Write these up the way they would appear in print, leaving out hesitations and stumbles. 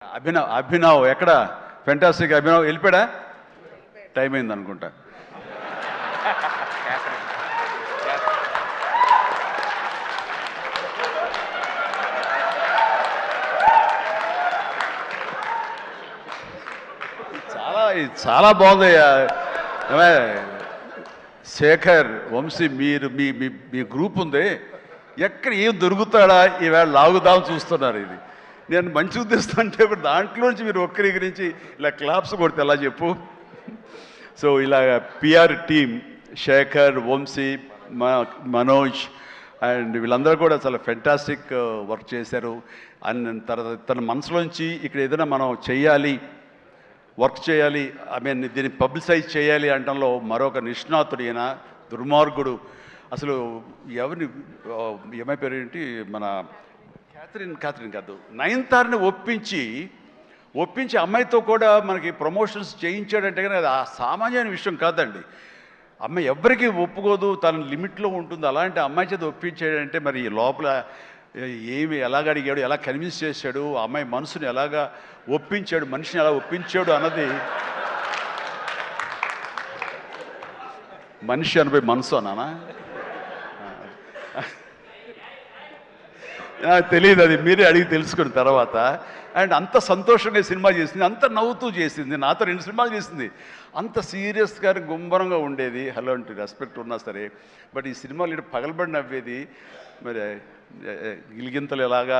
అభినవ్ ఎక్కడ ఫెంటాస్టిక్ అభినవ్ వెళ్ళిపోయాడా టైం అయింది అనుకుంటా. చాలా బాగుందయ్యా. శేఖర్ వంశీ మీరు మీ మీ గ్రూప్ ఉంది, ఎక్కడ ఏం దొరుకుతాడా ఈవేళ లాగుదాం చూస్తున్నారు. ఇది నేను మంచి ఉద్దేశం అంటే దాంట్లోంచి మీరు ఒక్కరి గురించి ఇలా క్లాప్స్ కొడితే ఎలా చెప్పు. సో ఇలా PR team Shekhar Vamshi Manoj and వీళ్ళందరూ కూడా చాలా ఫెంటాస్టిక్ వర్క్ చేశారు. అండ్ తర్వాత తన మనసులోంచి ఇక్కడ ఏదైనా మనం చెయ్యాలి, వర్క్ చేయాలి, దీన్ని పబ్లిసైజ్ చేయాలి అంటంలో మరొక నిష్ణాతుడు ఈయన. దుర్మార్గుడు అసలు. ఎవరిని ఏమైపోయారు ఏంటి, మన క్యాథరిన్ కాదు, నయనతారని ఒప్పించి అమ్మాయితో కూడా మనకి ప్రమోషన్స్ చేయించాడంటే కానీ అది ఆ సామాన్యమైన విషయం కాదండి. అమ్మాయి ఎవ్వరికీ ఒప్పుకోదు, తన లిమిట్లో ఉంటుంది. అలాంటి అమ్మాయి చేత ఒప్పించాడంటే మరి లోపల ఏమి ఎలాగ అడిగాడు, ఎలా కన్విన్స్ చేశాడు, ఆ అమ్మాయి మనసుని ఎలాగా ఒప్పించాడు, మనిషిని ఎలా ఒప్పించాడు అన్నది. మనిషి అనిపోయి మనసు అన్నానా తెలియదు, అది మీరే అడిగి తెలుసుకున్న తర్వాత. అండ్ అంత సంతోషంగా సినిమా చేసింది, అంత నవ్వుతూ చేసింది. నాతో 2 సినిమాలు చేసింది. అంత సీరియస్గా గుంభరంగా ఉండేది, హలో అంటే రెస్పెక్ట్ ఉన్నా సరే. బట్ ఈ సినిమాలు ఇటు పగలబడి నవ్వేది. మరి గిలిగింతలు ఎలాగా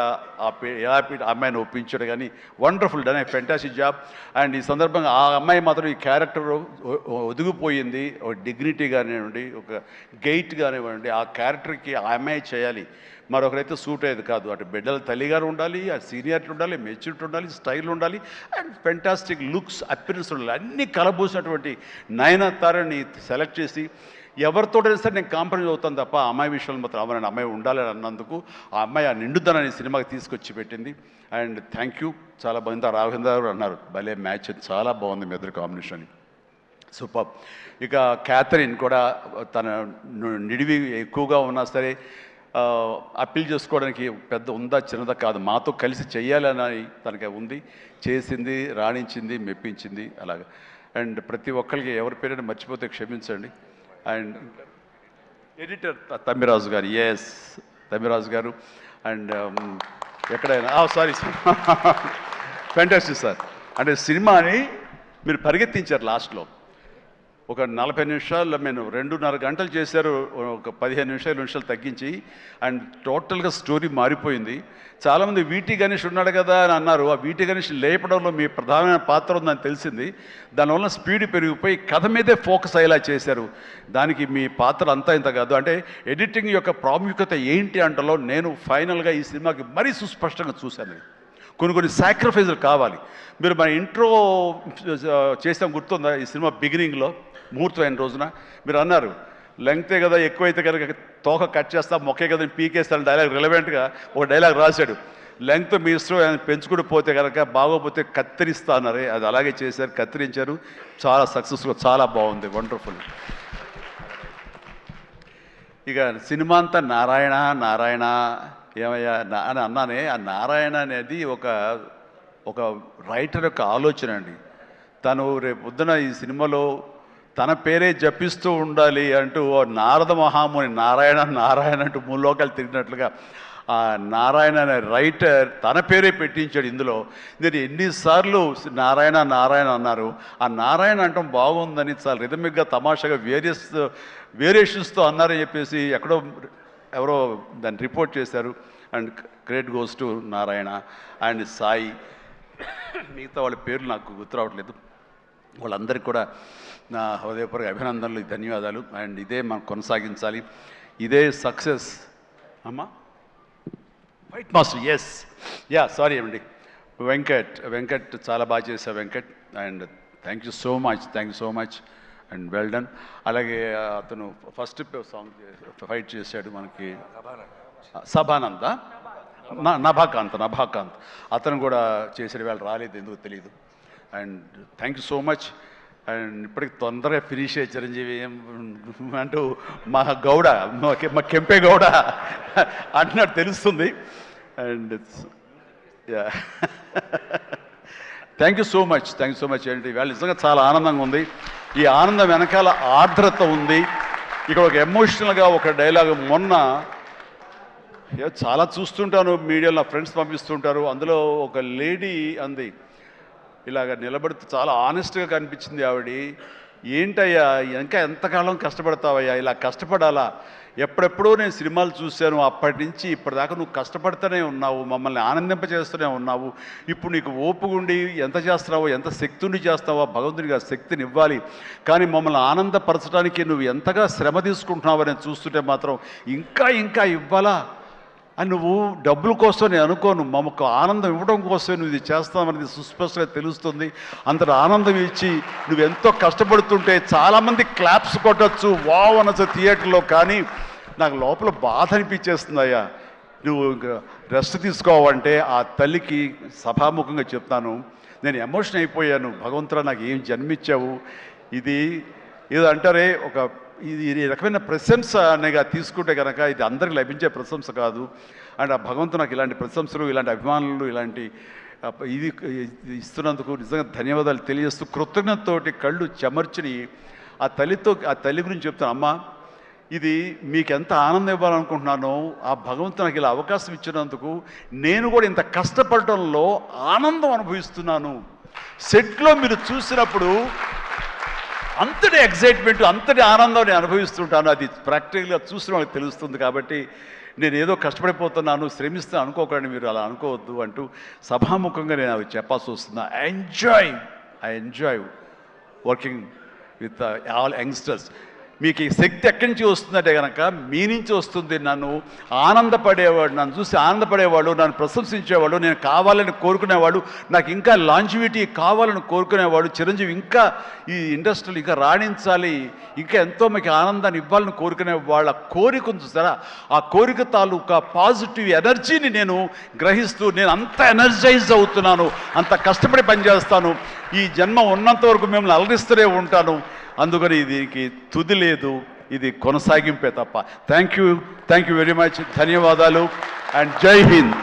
ఎలా అమ్మాయిని ఒప్పించాడు. కానీ wonderful done, fantastic job. And ఈ సందర్భంగా ఆ అమ్మాయి మాత్రం ఈ క్యారెక్టర్ ఒదిగిపోయింది. ఒక డిగ్నిటీ కానివ్వండి, ఒక గెయిట్ కానివ్వండి, ఆ క్యారెక్టర్కి ఆ అమ్మాయి చేయాలి. మరొకరైతే సూట్ అయ్యేది కాదు. అటు బిడ్డల తల్లిగారు ఉండాలి, అటు సీనియారిటీ ఉండాలి, మెచ్యూరిటీ ఉండాలి, స్టైల్ ఉండాలి, అండ్ ఫెంటాస్టిక్ లుక్స్, అపిరెన్స్ ఉండాలి. అన్నీ కలబోసినటువంటి నయనతారని సెలెక్ట్ చేసి ఎవరితో సరే నేను కాంప్రమైజ్ అవుతాను తప్ప ఆ అమ్మాయి విషయంలో మాత్రం అమ్మాయి అమ్మాయి ఉండాలి అన్నందుకు ఆ అమ్మాయి ఆ నిండుదనాన్ని సినిమాకి తీసుకొచ్చి పెట్టింది. And thank you. చాలా బాగుంది. రాఘవేంద్ర గారు అన్నారు భలే మ్యాచ్, చాలా బాగుంది మీ ఇద్దరు కాంబినేషన్, సూపర్. ఇక క్యాథరిన్ కూడా తన నిడివి ఎక్కువగా ఉన్నా సరే అప్పీల్ చేసుకోవడానికి పెద్ద ఉందా చిన్నదా కాదు, మాతో కలిసి చెయ్యాలని తనకి ఉంది. చేసింది, రాణించింది, మెప్పించింది అలాగా. అండ్ ప్రతి ఒక్కరికి ఎవరి పేరైనా మర్చిపోతే క్షమించండి. అండ్ ఎడిటర్ తమ్మిరాజు గారు, ఎస్ తమ్మిరాజు గారు. అండ్ ఎక్కడైనా సారీ ఫెంటాస్టిక్ సార్. అంటే సినిమాని మీరు పరిగెత్తించారు లాస్ట్లో. ఒక 40 నిమిషాలు, 2.5 గంటలు చేశారు, ఒక 15 నిమిషాలు తగ్గించి. అండ్ టోటల్గా స్టోరీ మారిపోయింది. చాలామంది వీటి గణేష్ ఉన్నాడు కదా అని అన్నారు. ఆ వీటి గణేష్ లేపడంలో మీ ప్రధానమైన పాత్ర ఉందని తెలిసింది. దానివల్ల స్పీడ్ పెరిగిపోయి కథ మీదే ఫోకస్ అయ్యేలా చేశారు. దానికి మీ పాత్ర అంతా ఇంత కాదు. అంటే ఎడిటింగ్ యొక్క ప్రాముఖ్యత ఏంటి అంటలో నేను ఫైనల్గా ఈ సినిమాకి మరీ సుస్పష్టంగా చూశాను. కొన్ని సాక్రిఫైజులు కావాలి. మీరు మన ఇంట్రో చేసాం గుర్తుందా, ఈ సినిమా బిగినింగ్లో ముహూర్తం అయిన రోజున మీరు అన్నారు లెంగ్తే కదా ఎక్కువైతే కనుక తోక కట్ చేస్తా, మొక్కే కదా పీకేస్తాను డైలాగ్. రిలవెంట్గా ఒక డైలాగ్ రాశాడు. లెంగ్త్ మీ ఇష్టం ఆయన పెంచుకుంటూ పోతే కనుక బాగోపోతే కత్తిరిస్తా అన్నారు. అది అలాగే చేశారు, కత్తిరించారు. చాలా సక్సెస్ఫుల్, చాలా బాగుంది, వండర్ఫుల్. ఇక సినిమా అంతా నారాయణ నారాయణ ఏమయ్యా అని అన్నానే. ఆ నారాయణ అనేది ఒక రైటర్ యొక్క ఆలోచన అండి. తను రేపు పొద్దున ఈ సినిమాలో తన పేరే జపిస్తూ ఉండాలి అంటూ నారద మహాముని నారాయణ నారాయణ అంటూ 3 లోకాలు తిరిగినట్లుగా ఆ నారాయణ అనే రైటర్ తన పేరే పెట్టించాడు ఇందులో. నేను ఎన్నిసార్లు నారాయణ నారాయణ అన్నారు. ఆ నారాయణ అంటాం బాగుందని చాలా రిథమిక్గా తమాషాగా వేరియేషన్స్తో అన్నారని చెప్పేసి ఎవరో దాన్ని రిపోర్ట్ చేశారు. And credit goes to Narayana and Sai. మిగతా వాళ్ళ పేర్లు నాకు గుర్తురావట్లేదు. వాళ్ళందరికీ కూడా నా హృదయపూర్వక అభినందనలు, ధన్యవాదాలు. అండ్ ఇదే మనం కొనసాగించాలి, ఇదే సక్సెస్. అమ్మా వైట్ మాస్టర్, ఎస్ యా సారీ అండి, వెంకట్ చాలా బాగా చేశారు Venkat. And thank you so much and well done. అలాగే అతను ఫస్ట్ సాంగ్ ఫైట్ చేశాడు మనకి సభానంద, నభాకాంత్ అతను కూడా చేసాడు. వేళ రాలేదు, ఎందుకు తెలియదు. And thank you so much. And ఇప్పటికి తొందరగా ఫినిష్ అయ్యే చిరంజీవి అంటూ మా గౌడ, మా కెంపే గౌడ అంటున్నట్టు తెలుస్తుంది. And thank you so much ఏంటి వాళ్ళు నిజంగా చాలా ఆనందంగా ఉంది. ఈ ఆనందం వెనకాల ఆర్ద్రత ఉంది. ఇక్కడ ఒక ఎమోషనల్గా ఒక డైలాగ్ మొన్న చాలా చూస్తుంటాను మీడియాలో, నా ఫ్రెండ్స్ పంపిస్తుంటారు. అందులో ఒక లేడీ అంది, ఇలాగ నిలబడుతూ చాలా ఆనెస్ట్గా కనిపించింది ఆవిడ. ఏంటయ్యా ఇంకా ఎంతకాలం కష్టపడతావయ్యా, ఇలా కష్టపడాలా? ఎప్పుడెప్పుడో నేను సినిమాలు చూశాను, అప్పటి నుంచి ఇప్పటిదాకా నువ్వు కష్టపడుతూనే ఉన్నావు, మమ్మల్ని ఆనందింపజేస్తూనే ఉన్నావు. ఇప్పుడు నీకు ఓపుగుండి ఎంత చేస్తున్నావో, ఎంత శక్తిని చేస్తావో భగవంతునికి ఆ శక్తిని ఇవ్వాలి. కానీ మమ్మల్ని ఆనందపరచడానికి నువ్వు ఎంతగా శ్రమ తీసుకుంటున్నావు అని చూస్తుంటే మాత్రం ఇంకా ఇవ్వాలా అని, నువ్వు డబ్బుల కోసం నేను అనుకోను, మమ్మకు ఆనందం ఇవ్వడం కోసమే నువ్వు ఇది చేస్తావనేది సుస్పష్టంగా తెలుస్తుంది. అంత ఆనందం ఇచ్చి నువ్వెంతో కష్టపడుతుంటే చాలామంది క్లాప్స్ కొట్టచ్చు, వావ్ అనొచ్చు థియేటర్లో, కానీ నాకు లోపల బాధ అనిపించేస్తుంది. అయ్యా నువ్వు ఇంకా రెస్ట్ తీసుకోవాలంటే ఆ తల్లికి సభాముఖంగా చెప్తాను, నేను ఎమోషన్ అయిపోయాను. భగవంతుడా నాకు ఏం జన్మించావు, ఇది ఏదో అంటారే ఇది రకమైన ప్రశంస అనేగా తీసుకుంటే కనుక ఇది అందరికి లభించే ప్రశంస కాదు. అండ్ ఆ భగవంతుడు నాకు ఇలాంటి ప్రశంసలు, ఇలాంటి అభిమానులు, ఇలాంటి ఇది ఇస్తున్నందుకు నిజంగా ధన్యవాదాలు తెలియజేస్తూ కృతజ్ఞతతోటి కళ్ళు చెమర్చిని ఆ తల్లి గురించి చెప్తాను. అమ్మ, ఇది మీకు ఎంత ఆనందం ఇవ్వాలనుకుంటున్నానో ఆ భగవంతుడు నాకు ఇలా అవకాశం ఇచ్చినందుకు నేను కూడా ఇంత కష్టపడటంలో ఆనందం అనుభవిస్తున్నాను. సెట్లో మీరు చూసినప్పుడు అంతటి ఎగ్జైట్మెంట్, అంతటి ఆనందం నేను అనుభవిస్తుంటాను. అది ప్రాక్టికల్గా చూసిన వాళ్ళకి తెలుస్తుంది. కాబట్టి నేను ఏదో కష్టపడిపోతున్నాను, శ్రమిస్తాను అనుకోకండి, మీరు అలా అనుకోవద్దు అంటూ సభాముఖంగా నేను అవి చెప్పాల్సి వస్తుంది. I enjoy working with all youngsters. మీకు ఈ శక్తి ఎక్కడి నుంచి వస్తుందంటే కనుక మీ నుంచి వస్తుంది. నన్ను ఆనందపడేవాడు, నన్ను చూసి ఆనందపడేవాడు, నన్ను ప్రశంసించేవాడు, నేను కావాలని కోరుకునేవాడు, నాకు ఇంకా లాంజివిటీ కావాలని కోరుకునేవాడు, చిరంజీవి ఇంకా ఈ ఇండస్ట్రీలో ఇంకా రాణించాలి, ఇంకా ఎంతో మీకు ఆనందాన్ని ఇవ్వాలని కోరుకునే వాళ్ళ కోరిక చూసారా, ఆ కోరిక తాలూకా పాజిటివ్ ఎనర్జీని నేను గ్రహిస్తూ నేను అంత ఎనర్జైజ్ అవుతున్నాను, అంత కష్టపడి పనిచేస్తాను. ఈ జన్మ ఉన్నంత వరకు మిమ్మల్ని అలరిస్తూనే ఉంటాను. అందుకని దీనికి తుది లేదు, ఇది కొనసాగింపే తప్ప. Thank you very much. ధన్యవాదాలు అండ్ జై హింద్.